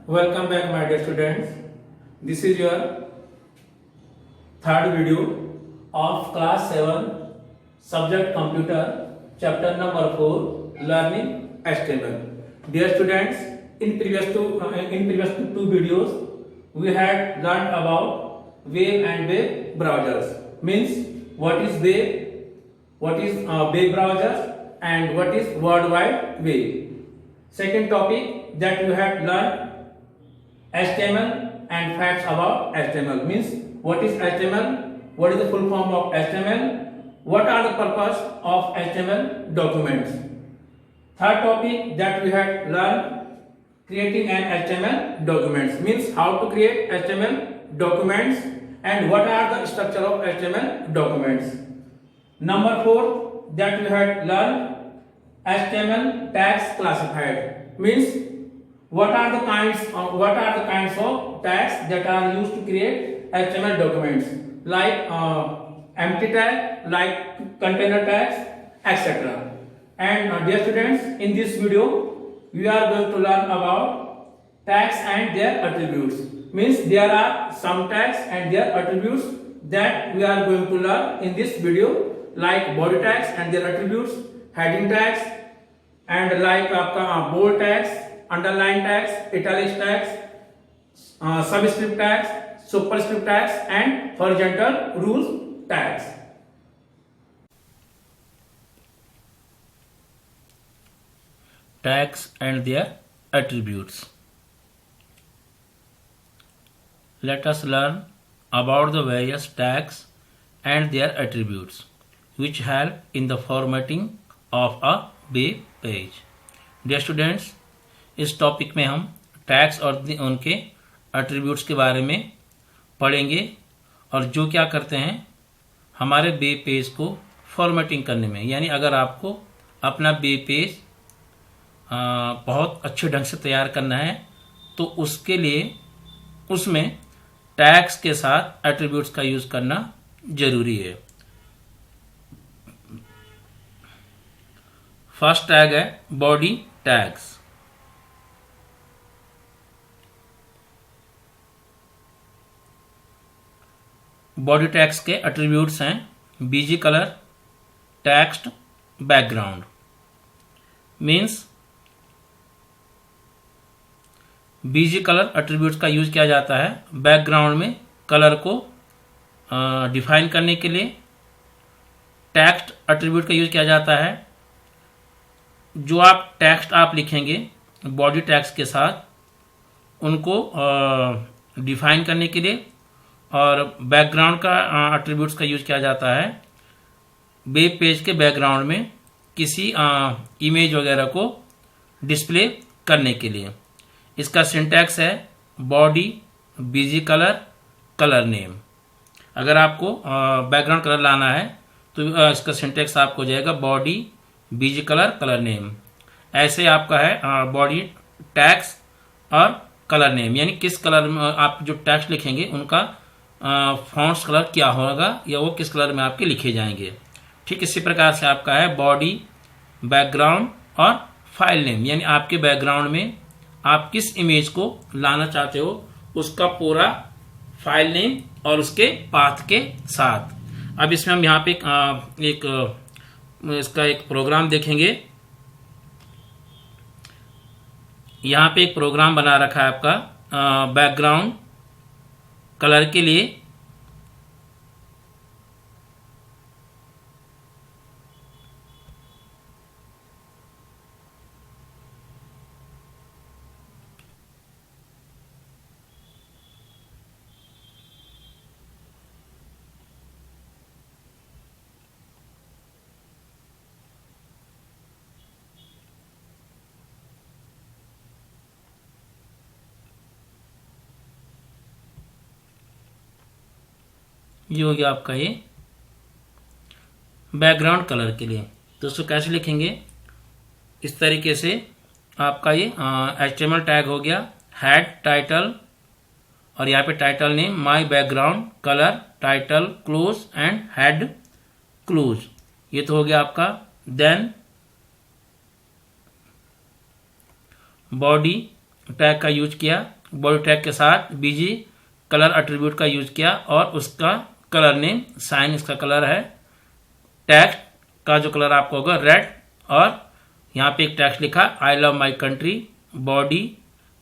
Welcome back, my dear students. This is your third video of class 7 subject computer chapter number 4 learning HTML. Dear students, in previous two videos we had learned about web and web browsers. Means what is web browser and what is World Wide Web. Second topic that we have learned HTML and facts about HTML. Means what is HTML, what is the full form of HTML, what are the purpose of HTML documents. Third topic that we had learned creating an HTML documents. Means how to create HTML documents and what are the structure of HTML documents. Number 4 that we had learned HTML tags classified. Means what are the kinds of tags that are used to create HTML documents, like empty tag, like container tags, etc. And dear students, in this video we are going to learn about tags and their attributes. Means there are some tags and their attributes that we are going to learn in this video, like body tags and their attributes, heading tags, and like bold tags, underline tags, italic tags, subscript tags, superscript tags, and horizontal rules tags. Tags and their attributes. Let us learn about the various tags and their attributes which help in the formatting of a web page. Dear students, इस topic में हम tags और उनके attributes के बारे में पढ़ेंगे और जो क्या करते हैं हमारे वेब पेज को फॉर्मेटिंग करने में। यानी अगर आपको अपना वेब पेज बहुत अच्छे ढंग से तैयार करना है तो उसके लिए उसमें टैग्स के साथ एट्रीब्यूट्स का यूज करना जरूरी है। फर्स्ट टैग है बॉडी टैग्स। बॉडी टैग्स के एट्रीब्यूट्स हैं BG colour, text, background. Means BG colour attributes का यूज किया जाता है बैकग्राउंड में कलर को डिफाइन करने के लिए। टेक्स्ट एट्रीब्यूट का यूज किया जाता है जो आप टेक्स्ट आप लिखेंगे बॉडी टैग्स के साथ उनको डिफाइन करने के लिए। और बैकग्राउंड का एट्रीब्यूट्स का यूज किया जाता है वेब पेज के बैकग्राउंड में किसी इमेज वगैरह को डिस्प्ले करने के लिए। इसका सिंटैक्स है body BG colour colour name. अगर आपको बैकग्राउंड कलर लाना है तो इसका सिंटैक्स आपको हो जाएगा body BG colour colour name. ऐसे आपका है बॉडी टैग्स और कलर नेम, यानी किस कलर में आप जो टैग्स लिखेंगे उनका फॉन्ट्स कलर क्या होगा या वो किस कलर में आपके लिखे जाएंगे। ठीक इसी प्रकार से आपका है बॉडी, बैकग्राउंड और फाइल नेम, यानी आपके बैकग्राउंड में आप किस इमेज को लाना चाहते हो उसका पूरा फाइल नेम और उसके पाथ के साथ। अब इसमें हम यहाँ पे इसका एक प्रोग्राम देखेंगे। यहाँ पे एक प्रोग्राम बना रखा है आपका बैकग्राउंड कलर के लिए। ये हो गया आपका ये बैकग्राउंड कलर के लिए। तो उसको कैसे लिखेंगे, इस तरीके से आपका ये HTML टैग हो गया हेड टाइटल और यहाँ पे title name my background colour title close and head close. ये तो हो गया आपका। देन बॉडी टैग का यूज किया बॉडी टैग के साथ बीजी कलर एट्रीब्यूट का यूज किया और उसका कलर नेम साइन इसका कलर है, टेक्स्ट का जो कलर आपको होगा रेड, और यहाँ पे एक टेक्स्ट लिखा I love my country, body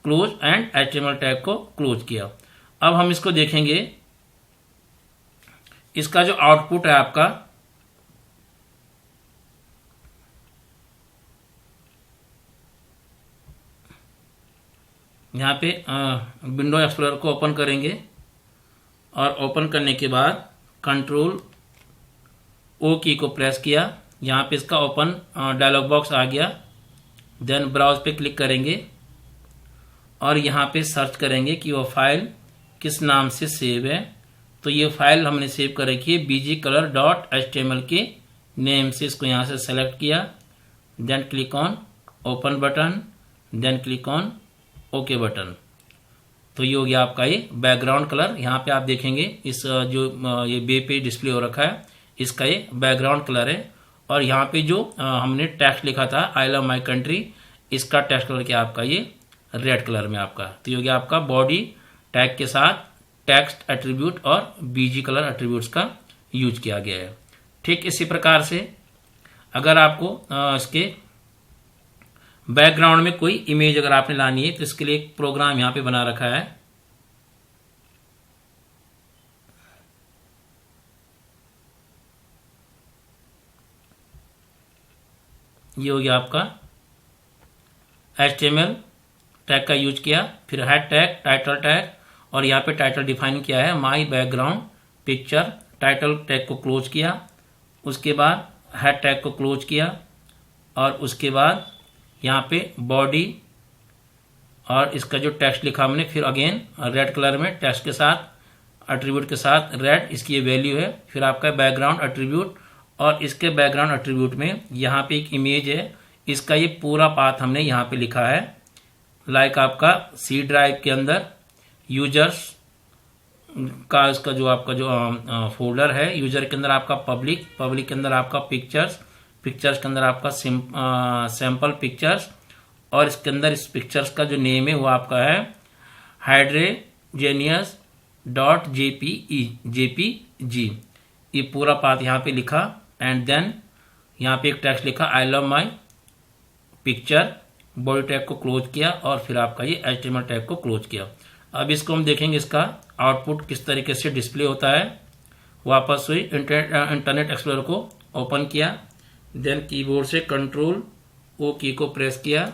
close and HTML tag को क्लोज किया। अब हम इसको देखेंगे, इसका जो आउटपुट है आपका यहाँ पे विंडो एक्सप्लोरर को ओपन करेंगे और ओपन करने के बाद कंट्रोल ओ की को प्रेस किया, यहाँ पे इसका ओपन डायलॉग बॉक्स आ गया। देन ब्राउज पे क्लिक करेंगे और यहाँ पे सर्च करेंगे कि वो फाइल किस नाम से सेव है। तो ये फाइल हमने सेव कर रखी है bgcolor.html के नेम से। इसको यहाँ से सेलेक्ट किया, then click on open button, then click on okay button. तो ये हो गया आपका ये बैकग्राउंड कलर। यहाँ पे आप देखेंगे इस जो ये बे पे डिस्प्ले हो रखा है, इसका ये बैकग्राउंड कलर है। और यहाँ पे जो हमने टेक्स्ट लिखा था आई लव माई कंट्री, इसका टेक्स्ट कलर क्या आपका ये रेड कलर में आपका। तो ये हो गया आपका बॉडी टैग के साथ टेक्स्ट एट्रीब्यूट और बीजी कलर एट्रीब्यूट्स का यूज किया गया है। ठीक इसी प्रकार से अगर आपको इसके बैकग्राउंड में कोई इमेज अगर आपने लानी है तो इसके लिए एक प्रोग्राम यहाँ पे बना रखा है। ये हो गया आपका HTML टैग का यूज किया, फिर हेड टैग, टाइटल टैग, और यहाँ पे टाइटल डिफाइन किया है my background picture. Title tag को क्लोज किया, उसके बाद हेड टैग को क्लोज किया, और उसके बाद यहाँ पे बॉडी और इसका जो टेक्स्ट लिखा हमने फिर अगेन रेड कलर में टेक्स्ट के साथ एट्रीब्यूट के साथ रेड इसकी ये वैल्यू है। फिर आपका बैकग्राउंड एट्रीब्यूट और इसके बैकग्राउंड एट्रीब्यूट में यहाँ पे एक इमेज है, इसका ये पूरा पाथ हमने यहाँ पे लिखा है। लाइक आपका सी ड्राइव के अंदर यूजर्स का इसका जो आपका जो फोल्डर है, यूजर के अंदर आपका पब्लिक, पब्लिक के अंदर आपका पिक्चर्स, पिक्चर्स के अंदर आपका सैंपल पिक्चर्स, और इसके अंदर इस पिक्चर्स का जो नेम है वो आपका है hydrogenius.jpg। ये पूरा पाथ यहाँ पे लिखा एंड देन यहाँ पे एक टेक्स्ट लिखा I love my picture, body tag को क्लोज किया और फिर आपका ये HTML टैग को क्लोज किया। अब इसको हम देखेंगे इसका आउटपुट किस तरीके से डिस्प्ले होता है। वापस हुई इंटरनेट एक्सप्लोरर को ओपन किया, देन कीबोर्ड से कंट्रोल ओ की को प्रेस किया,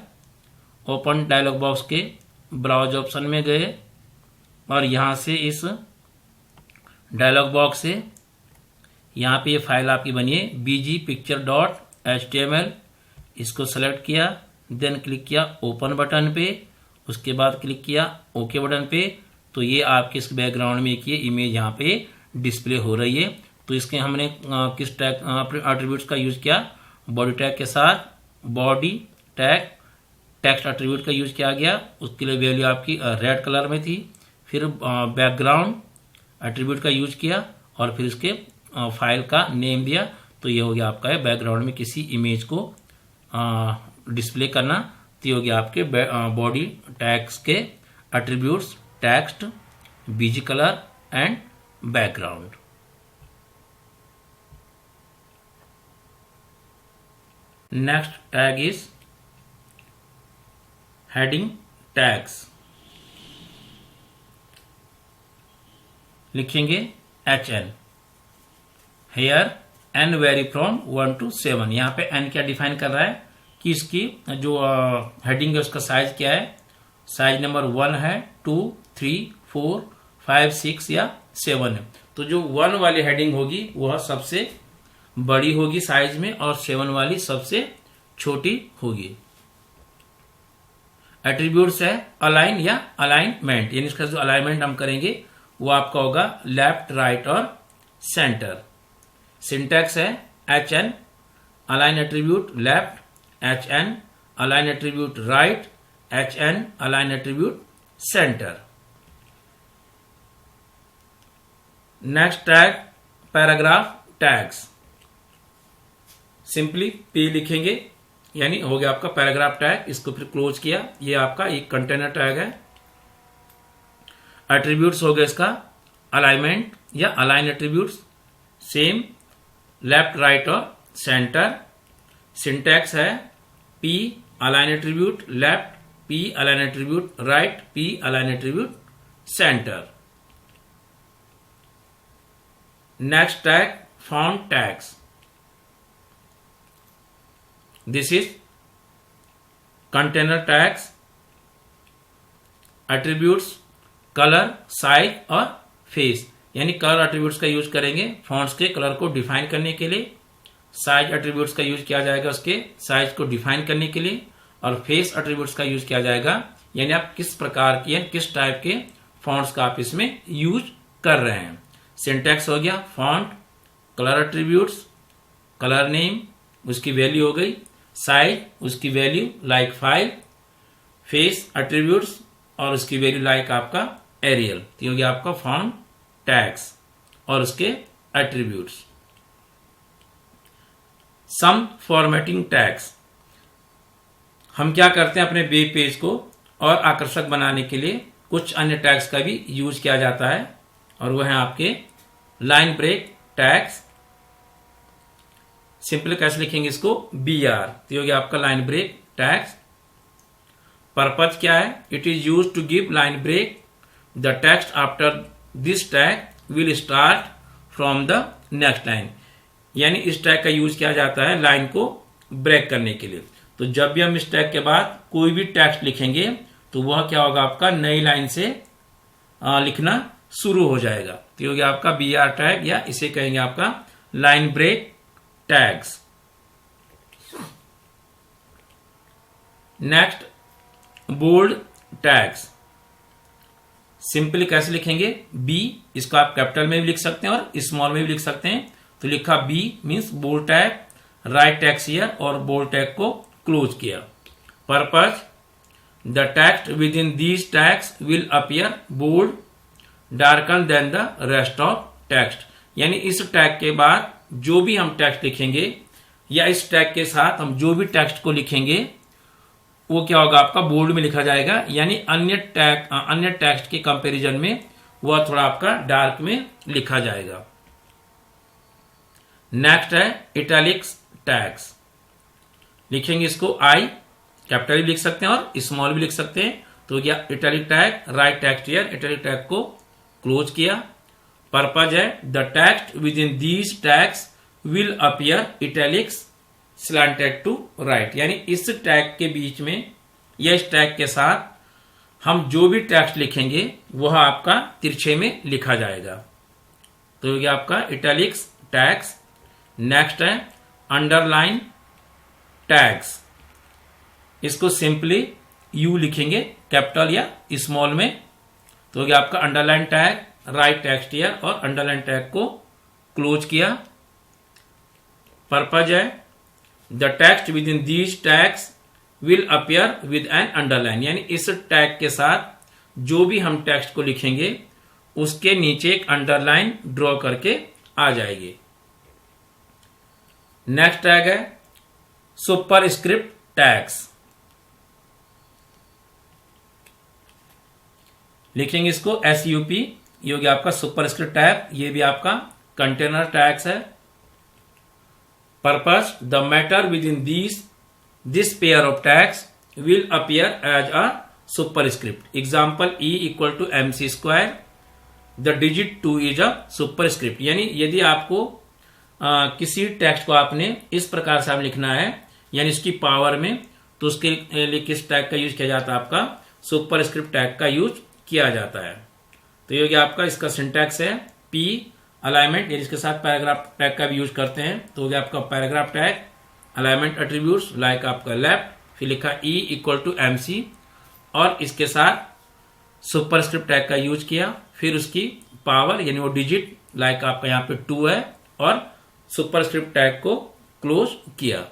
ओपन डायलॉग बॉक्स के ब्राउज ऑप्शन में गए और यहाँ से इस डायलॉग बॉक्स से यहाँ पे ये फाइल आपकी बनी है bgpicture.html, इसको सेलेक्ट किया, देन क्लिक किया ओपन बटन पे, उसके बाद क्लिक किया ओके बटन पे। तो ये आपके इस बैकग्राउंड में एक ये इमेज यहाँ पे डिस्प्ले हो रही है। तो इसके हमने किस टैग एट्रीब्यूट्स का यूज किया, बॉडी टैग के साथ बॉडी टैग टेक्स्ट एट्रीब्यूट का यूज किया गया, उसके लिए वैल्यू आपकी रेड कलर में थी। फिर बैकग्राउंड एट्रीब्यूट का यूज किया और फिर इसके फाइल का नेम दिया। तो ये हो गया आपका है बैकग्राउंड में किसी इमेज को डिस्प्ले करना। तो ये हो गया आपके बॉडी टैग्स के attributes text, BG colour and background. Next tag is heading tags. लिखेंगे HN, here N vary from 1 to 7। यहाँ पे N क्या डिफाइन कर रहा है कि इसकी जो हेडिंग है उसका साइज क्या है। साइज नंबर 1 है, 2, 3, 4, 5, 6 या 7 है। तो जो 1 वाली हेडिंग होगी वह सबसे बड़ी होगी साइज में और 7 वाली सबसे छोटी होगी। एट्रीब्यूट्स है अलाइन या अलाइनमेंट, यानी इसका जो अलाइनमेंट हम करेंगे वो आपका होगा लेफ्ट, राइट और सेंटर। सिंटैक्स है HN align attribute left, HN align attribute right, HN align attribute centre. Next tag paragraph tags. Simply P लिखेंगे यानी हो गया आपका पैराग्राफ टैग। इसको फिर क्लोज किया, ये आपका एक कंटेनर टैग है। एट्रीब्यूट्स हो गए इसका अलाइनमेंट या align attributes, same left right और सेंटर। सिंटैक्स है P align attribute left, P align attribute right, P align attribute centre. Next tag font tags. This is container tags, attributes colour, size और face, यानी colour attributes का use करेंगे fonts के colour को define करने के लिए, साइज एट्रीब्यूट्स का यूज किया जाएगा उसके साइज को डिफाइन करने के लिए, और फेस एट्रीब्यूट्स का यूज किया जाएगा यानी आप किस प्रकार के किस टाइप के फॉन्ट्स का आप इसमें यूज कर रहे हैं। सिंटैक्स हो गया font, colour attributes, colour name उसकी वैल्यू हो गई, साइज उसकी वैल्यू लाइक 5, फेस एट्रीब्यूट्स और उसकी वैल्यू लाइक आपका एरियल, तो हो गया आपका फॉन्ट टैग्स और उसके एट्रीब्यूट्स। सम फॉर्मेटिंग टैग्स, हम क्या करते हैं अपने वेब पेज को और आकर्षक बनाने के लिए कुछ अन्य टैग्स का भी यूज किया जाता है, और वह है आपके लाइन ब्रेक टैग्स। सिंपल कैसे लिखेंगे इसको, BR, तो हो गया आपका लाइन ब्रेक टैग्स। पर्पज क्या है, it is use to give line break, the text after this tag will start from the next line, यानी इस टैग का यूज किया जाता है लाइन को ब्रेक करने के लिए। तो जब भी हम इस टैग के बाद कोई भी टेक्स्ट लिखेंगे तो वह क्या होगा आपका नई लाइन से लिखना शुरू हो जाएगा, तो हो गया आपका BR टैग, या इसे कहेंगे आपका line break tags. Next bold tags. Simply कैसे लिखेंगे, B, इसको आप कैपिटल में भी लिख सकते हैं और स्मॉल में भी लिख सकते हैं, तो लिखा B means bold tag, write text here और बोल्ड टैग को क्लोज किया। Purpose, the text within these tags will appear bold darker than the rest of text, यानी इस टैग के बाद जो भी हम टेक्स्ट लिखेंगे या इस टैग के साथ हम जो भी टेक्स्ट को लिखेंगे वो क्या होगा आपका बोल्ड में लिखा जाएगा, यानी अन्य टेक्स्ट के कंपैरिजन में वह थोड़ा आपका डार्क में लिखा जाएगा। नेक्स्ट है इटैलिक्स टैग्स। लिखेंगे इसको I, कैपिटल भी लिख सकते हैं और स्मॉल भी लिख सकते हैं, तो क्या italic tag, write text here, italic tag को क्लोज किया। पर्पज है the text within these tags will appear italics slanted to right, यानी इस टैग के बीच में या इस टैग के साथ हम जो भी टेक्स्ट लिखेंगे वह आपका तिरछे में लिखा जाएगा, तो ये आपका इटैलिक्स टैग्स। नेक्स्ट है अंडरलाइन टैग्स। इसको सिंपली U लिखेंगे कैपिटल या स्मॉल में, तो ये आपका underline tag, write text here और अंडरलाइन टैग को क्लोज किया। पर्पज है the text within these tags will appear with an underline, यानी इस टैग के साथ जो भी हम टेक्स्ट को लिखेंगे उसके नीचे एक अंडरलाइन ड्रॉ करके आ जाएगी। नेक्स्ट टैग है सुपरस्क्रिप्ट टैग्स। लिखेंगे इसको SUP, ये हो गया आपका सुपरस्क्रिप्ट टैग, ये भी आपका कंटेनर टैग्स है। Purpose the matter within this pair of tags will appear as a superscript. Example E equal to MC square, the digit 2 is a superscript, यानी यदि आपको किसी टेक्स्ट को आपने इस प्रकार से आप लिखना है यानी इसकी पावर में, तो उसके लिए किस टैग का यूज किया जाता है, आपका सुपरस्क्रिप्ट टैग का यूज किया जाता है। तो ये हो गया आपका, इसका सिंटैक्स है P अलाइनमेंट, जिसके साथ पैराग्राफ टैग का भी यूज करते हैं, तो हो गया आपका paragraph tag, alignment attributes like आपका लेफ्ट, फिर लिखा E इक्वल टू MC और इसके साथ सुपरस्क्रिप्ट टैग का यूज किया, फिर उसकी पावर यानी वो डिजिट लाइक आपका यहाँ पे 2 है और सुपरस्क्रिप्ट टैग को क्लोज किया।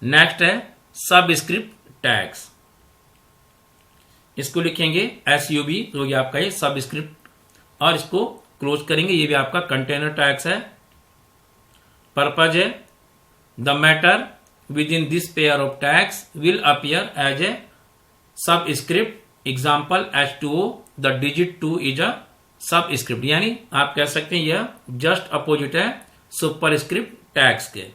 नेक्स्ट है सबस्क्रिप्ट टैग्स। इसको लिखेंगे SUB, तो ये आपका ये सबस्क्रिप्ट और इसको क्लोज करेंगे, ये भी आपका कंटेनर टैग्स है। पर्पज है the matter within this pair of tags will appear as a subscript example H2O, the digit 2 is a subscript, यानी आप कह सकते हैं यह जस्ट अपोजिट है सुपर स्क्रिप्ट टैग्स के।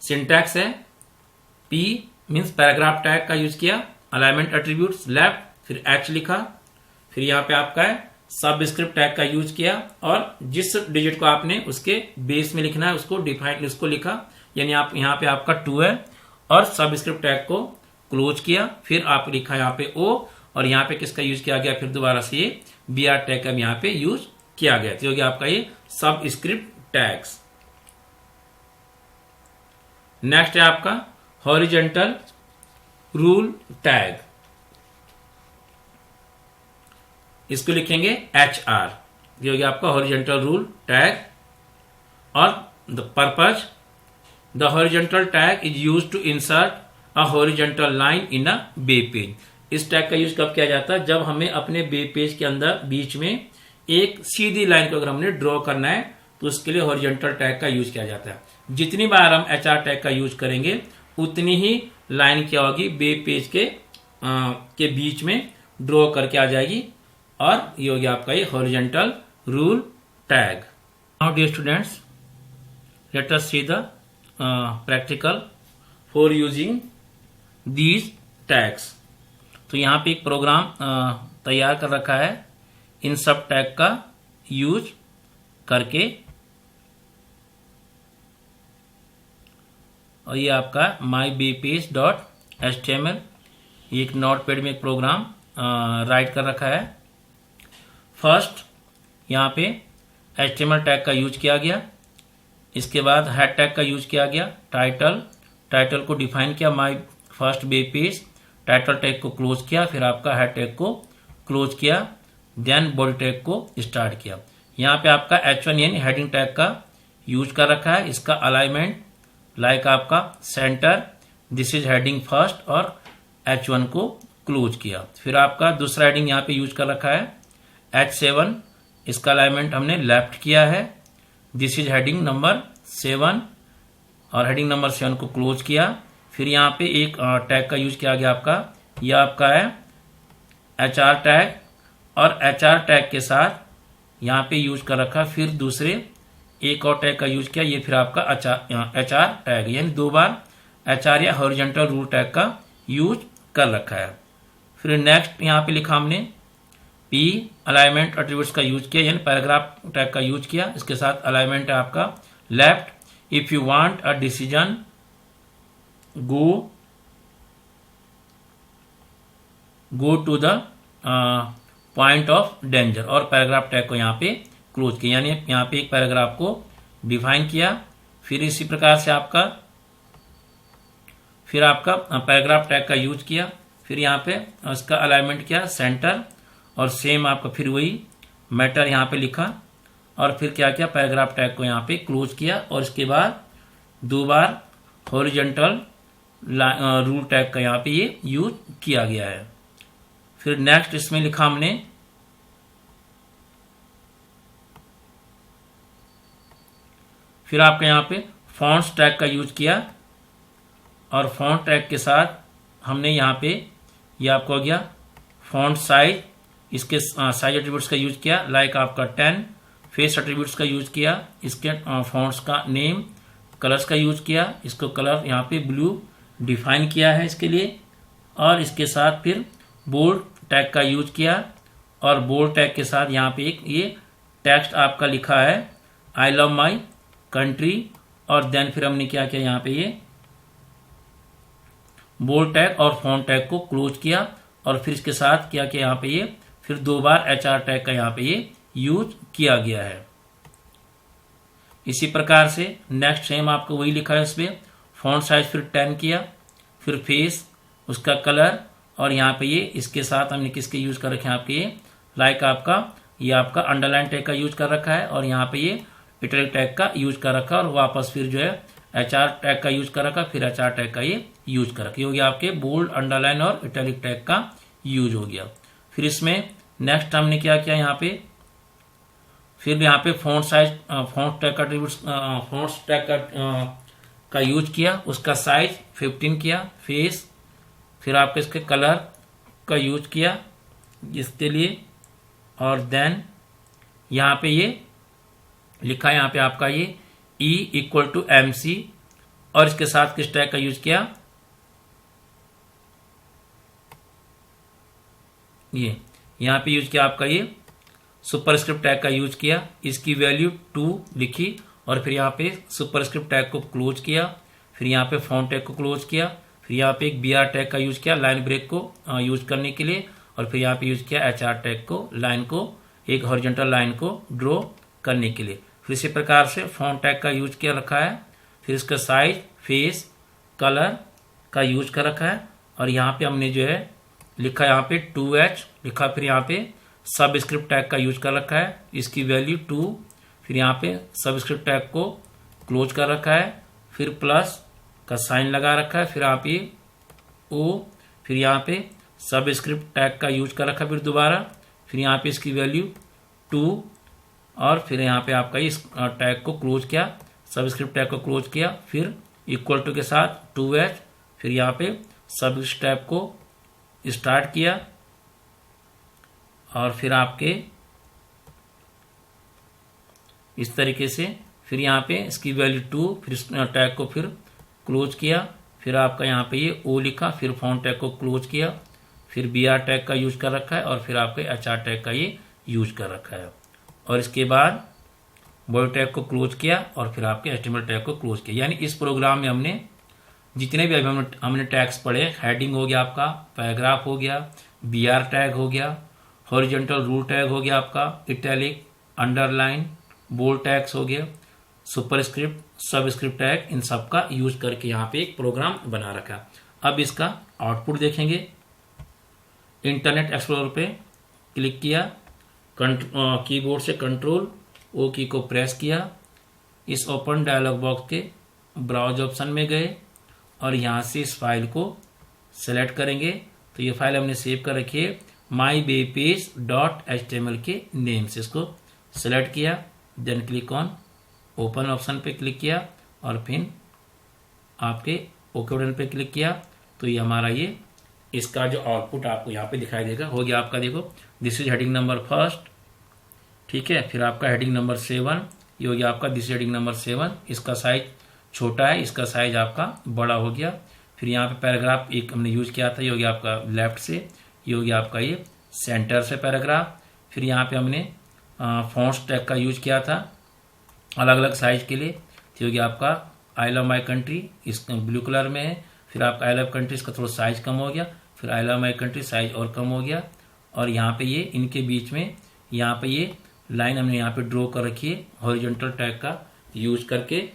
सिंटैक्स है P मीन्स पैराग्राफ टैग का यूज किया, अलाइनमेंट एट्रीब्यूट्स लेफ्ट, फिर H लिखा, फिर यहाँ पे आपका है सब स्क्रिप्ट टैग का यूज किया और जिस डिजिट को आपने उसके बेस में लिखना है उसको डिफाइन उसको लिखा, यानी आप यहाँ पे आपका 2 है और सब स्क्रिप्ट टैग को क्लोज किया, फिर आप लिखा यहाँ पे O और यहाँ पे किसका यूज किया गया, फिर दोबारा से ये BR टैग का यहाँ पे यूज किया गया, तो होगा आपका ये सब स्क्रिप्ट टैग्स। नेक्स्ट है आपका हॉरिजेंटल रूल टैग, इसको लिखेंगे HR, ये हो गया आपका हॉरिजेंटल रूल टैग। और the purpose, the horizontal tag is used to insert a horizontal line in a web page. इस टैग का यूज कब किया जाता है, जब हमें अपने वेब पेज के अंदर बीच में एक सीधी लाइन को अगर हमने ड्रॉ करना है तो उसके लिए हॉरिजेंटल टैग का यूज किया जाता है। जितनी बार हम HR टैग का यूज करेंगे उतनी ही लाइन क्या होगी, वेब पेज के बीच में ड्रॉ करके आ जाएगी और ये हो गया आपका ये horizontal rule tag. Now dear students, let us see the practical for using these tags. तो यहाँ पे एक प्रोग्राम तैयार कर रखा है इन सब टैग का यूज करके, और ये आपका myBPage.html, ये एक नोटपैड में एक प्रोग्राम राइट कर रखा है। फर्स्ट यहाँ पे HTML टैग का यूज किया गया, इसके बाद हेड टैग का यूज किया गया, टाइटल को डिफाइन किया my first web page, title tag को क्लोज किया, फिर आपका हेड टैग को क्लोज किया, देन बॉडी टैग को स्टार्ट किया। यहाँ पे आपका H1 यानी हेडिंग टैग का यूज कर रखा है, इसका अलाइनमेंट लाइक आपका centre, this is heading first, और H1 को क्लोज किया। फिर आपका दूसरा हेडिंग यहाँ पे यूज कर रखा है H7, इसका अलाइनमेंट हमने लेफ्ट किया है, दिस इज हेडिंग नंबर 7 और हेडिंग नंबर 7 को क्लोज किया। फिर यहाँ पे एक टैग का यूज किया गया आपका, यह आपका है HR टैग, और HR टैग के साथ यहाँ पे यूज कर रखा, फिर दूसरे एक और टैग का यूज किया, ये फिर आपका HR टैग, यानी 2 बार HR या हॉरिजॉन्टल रूल टैग का यूज कर रखा है। फिर नेक्स्ट यहाँ पे लिखा हमने P अलाइनमेंट एट्रीब्यूट्स का यूज किया, यानी पैराग्राफ टैग का यूज किया, इसके साथ अलाइनमेंट है आपका left, if you want a decision go to the point of danger, और पैराग्राफ टैग को यहाँ पे क्लोज किया, यानी यहाँ पे एक पैराग्राफ को डिफाइन किया। फिर इसी प्रकार से आपका पैराग्राफ टैग का यूज किया, फिर यहाँ पे उसका अलाइनमेंट किया सेंटर, और सेम आपका फिर वही मैटर यहाँ पे लिखा, और फिर क्या किया, पैराग्राफ टैग को यहाँ पे क्लोज किया, और इसके बाद 2 बार हॉरिजॉन्टल रूल टैग का यहाँ पे ये यूज किया गया है। फिर नेक्स्ट इसमें लिखा हमने फिर आपका यहाँ पे फॉन्ट्स टैग का यूज किया, और फॉन्ट टैग के साथ हमने यहाँ पे ये आपको हो गया फॉन्ट साइज, इसके साइज एट्रीब्यूट्स का यूज किया, लाइक आपका 10, फेस एट्रीब्यूट्स का यूज किया, इसके फॉन्ट्स का नेम, कलर्स का यूज किया, इसको कलर यहाँ पे ब्लू डिफाइन किया है इसके लिए, और इसके साथ फिर बोल्ड टैग का यूज किया, और बोल्ड टैग के साथ यहाँ पे एक ये टेक्स्ट आपका लिखा है आई लव माई कंट्री, और देन फिर हमने क्या किया, यहाँ पे ये बोल्ड टैग और फॉन्ट टैग को क्लोज किया, और फिर इसके साथ क्या किया, यहाँ पे ये फिर 2 बार HR टैग का यहाँ पे ये यूज किया गया है। इसी प्रकार से नेक्स्ट सेम आपको वही लिखा है, इसमें फॉन्ट साइज फिर 10 किया, फिर फेस उसका कलर, और यहाँ पे ये इसके साथ हमने किसके यूज कर रखे हैं आपके ये लाइक आपका ये आपका अंडरलाइन टैग का यूज कर रखा है, और यहाँ पे ये इटैलिक टैग का यूज कर रखा है, और वापस फिर जो है HR टैग का यूज कर रखा, फिर HR टैग का ये यूज कर रखा, ये हो गया आपके बोल्ड, अंडरलाइन और इटैलिक टैग का यूज हो गया। फिर इसमें नेक्स्ट हमने क्या किया, यहाँ पे फिर यहाँ पे फॉन्ट साइज फॉन्ट टैग का फॉन्ट टैग का यूज किया, उसका साइज 15 किया, फेस फिर आपके इसके कलर का यूज किया इसके लिए, और देन यहाँ पे ये लिखा है यहाँ पे आपका ये E इक्वल टू MC, और इसके साथ किस टैग का यूज किया, ये यहाँ पे यूज किया आपका ये सुपरस्क्रिप्ट टैग का यूज किया, इसकी वैल्यू 2 लिखी, और फिर यहाँ पे सुपरस्क्रिप्ट टैग को क्लोज किया, फिर यहाँ पे फॉन्ट टैग को क्लोज किया, फिर यहाँ पे एक BR टैग का यूज किया लाइन ब्रेक को यूज करने के लिए, और फिर यहाँ पे यूज किया HR टैग को लाइन को, एक हॉरिजॉन्टल लाइन को ड्रॉ करने के लिए। फिर इसी प्रकार से फॉन्ट टैग का यूज किया रखा है, फिर इसका साइज, फेस, कलर का यूज कर रखा है, और यहाँ पे हमने जो है लिखा यहाँ पे 2H लिखा, फिर यहाँ पे सबस्क्रिप्ट टैग का यूज कर रखा है, इसकी वैल्यू 2, फिर यहाँ पे सबस्क्रिप्ट टैग को क्लोज कर रखा है, फिर प्लस का साइन लगा रखा है, फिर यहाँ पे O, फिर यहाँ पे सबस्क्रिप्ट टैग का यूज कर रखा है फिर दोबारा, फिर यहाँ पे इसकी वैल्यू 2, और फिर यहाँ पे आपका इस टैग को क्लोज किया, सबस्क्रिप्ट टैग को क्लोज किया, फिर इक्वल टू के साथ 2H, फिर यहाँ पे सबस्क्रिप्ट टैग को स्टार्ट किया, और फिर आपके इस तरीके से, फिर यहाँ पे इसकी वैल्यू 2, फिर इस टैग को फिर क्लोज किया, फिर आपका यहाँ पे ये O लिखा, फिर फॉन्ट टैग को क्लोज किया, फिर BR टैग का यूज कर रखा है, और फिर आपके HR टैग का ये यूज कर रखा है, और इसके बाद बॉडी टैग को क्लोज किया, और फिर आपके HTML टैग को क्लोज किया। यानी इस प्रोग्राम में हमने जितने भी अभी हमने टैग्स पढ़े, हेडिंग हो गया आपका, पैराग्राफ हो गया, BR टैग हो गया, हॉरिजॉन्टल रूल टैग हो गया आपका, इटैलिक, अंडरलाइन, बोल्ड टैग्स हो गया, सुपरस्क्रिप्ट, सबस्क्रिप्ट टैग, इन सब का यूज करके यहाँ पे एक प्रोग्राम बना रखा है। अब इसका आउटपुट देखेंगे। इंटरनेट एक्सप्लोरर पे क्लिक किया, कीबोर्ड से कंट्रोल O की को प्रेस किया, इस ओपन डायलॉग बॉक्स के ब्राउज ऑप्शन में गए, और यहाँ से इस फाइल को सेलेक्ट करेंगे। तो ये फाइल हमने सेव कर रखी है mywebpage.html के नेम से, इसको सेलेक्ट किया, then click on open option पे क्लिक किया, और फिर आपके ओके बटन पे क्लिक किया, तो ये हमारा ये इसका जो आउटपुट आपको यहाँ पे दिखाई देगा। हो गया आपका, देखो दिस इज हेडिंग नंबर 1, ठीक है, फिर आपका हेडिंग नंबर 7, ये हो गया आपका दिस इज हेडिंग नंबर 7, इसका साइज छोटा है, इसका साइज आपका बड़ा हो गया। फिर यहाँ पे पैराग्राफ एक हमने यूज किया था, ये हो गया आपका लेफ्ट से, ये हो गया आपका ये सेंटर से पैराग्राफ। फिर यहाँ पे हमने फॉन्ट्स टैग का यूज किया था अलग अलग साइज के लिए, तो हो गया आपका आई लव माई कंट्री, इस ब्लू कलर में है, फिर आपका आई लव कंट्री, इसका थोड़ा साइज कम हो गया, फिर I love my country size और कम हो गया, और यहाँ पे ये इनके बीच में यहाँ पे ये लाइन हमने यहाँ पे ड्रॉ कर रखी है हॉरिजॉन्टल टैग का यूज करके,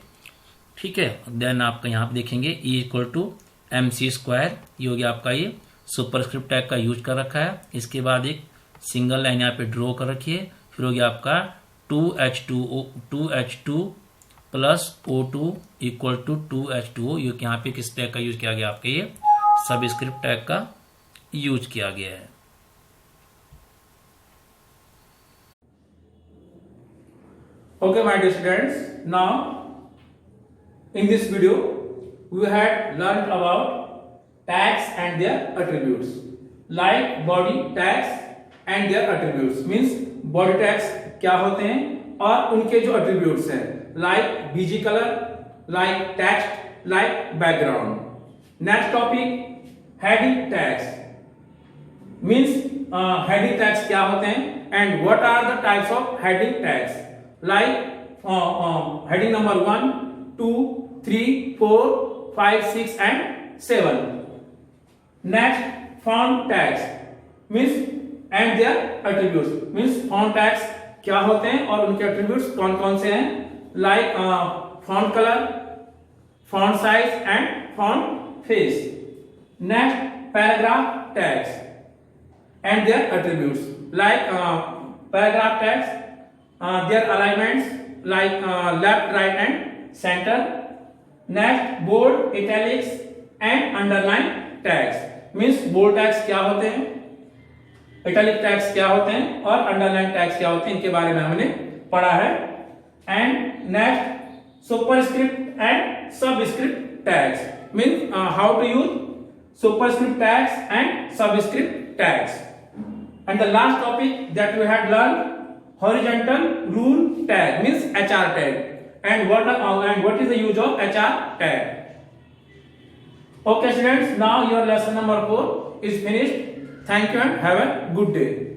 ठीक है। देन आपका यहाँ पे देखेंगे E इक्वल टू MC², ये हो गया आपका ये सुपरस्क्रिप्ट टैग का यूज कर रखा है। इसके बाद एक सिंगल लाइन यहाँ पे ड्रॉ कर रखी है, फिर हो गया आपका 2H2 plus O2 equal to 2H2O, ये यहाँ पे किस टैग का यूज किया गया, आपके ये सबस्क्रिप्ट टैग का यूज किया गया है। Okay, my dear students, now in this video we had learned about tags and their attributes, like body tags and their attributes, means body tags क्या होते हैं और उनके जो attributes हैं, like BG color, like text, like background. Next topic, heading tags, means heading tags क्या होते हैं and what are the types of heading tags, like heading number 1, 2, 3, 4, 5, 6 and 7. Next, font tags means and their attributes, means font tags क्या होते हैं और उनके attributes कौन कौन से हैं, like font color, font size and font face. Next, paragraph tags and their attributes, like paragraph tags, their alignments like left, right and center. Next, bold, italics and underline tags, means bold tags क्या होते हैं, italic tags क्या होते हैं और underline tags क्या होते हैं, इनके बारे में हमने पढ़ा है। And next, superscript and subscript tags, means how to use superscript tags and subscript tags. And the last topic that we had learned, horizontal rule tag means HR tag. And what is the use of HR tag? Okay students, now your lesson number 4 is finished. Thank you and have a good day.